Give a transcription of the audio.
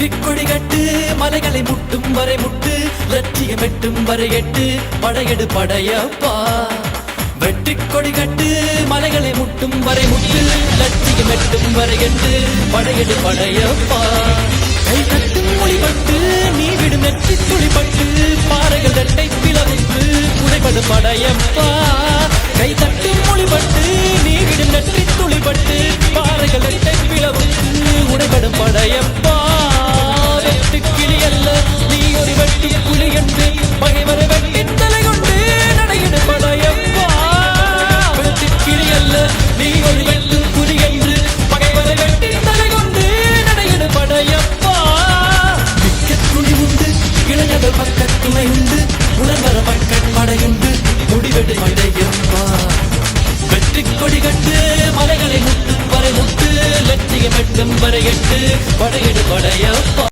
வெற்றி கொடி கட்டு மலைகளை முட்டும் வரை முட்டு லட்சியம் எட்டும் வரை எட்டு படையெடு படையப்பா வெற்றி கொடி கட்டு மலைகளை முட்டும் வரை முட்டு லட்சியம் எட்டும் வரை எட்டு படையெடு படையப்பா கை கட்டும் மொழிபட்டு நீ விடும் நெற்றி துளிபட்டு பாறைகள் ரெட்டை பிளவுக்கு உடைபடு படையப்பா கை தட்டும் மொழிபட்டு நீ விடும் நெற்றி துளிபட்டு பாறைகள் ரெட்டை பிளவுக்கு உடைபடும் படையப்பா வெட்டு கிளி அல்ல நீ ஒரு வெட்டி புலி என்று பகைவரை வெட்டி தலை கொண்டு நடையிடு படையப்பா வெட்டு கிளி அல்ல நீ ஒரு வெட்டு புலி என்று பகைவரை வெட்டி தலை கொண்டு நடையிடு படையப்பா மிக்க துணி உண்டு இளைஞர்கள் பக்க துணை உண்டு உணர்வர மக்கள் படையுண்டு முடிவெடு படையப்பா வெற்றி கொடி கட்டு மலைகளை முட்டும் வரை முட்டு லட்சியம் எட்டும் வரை எட்டு படையெடு படையப்பா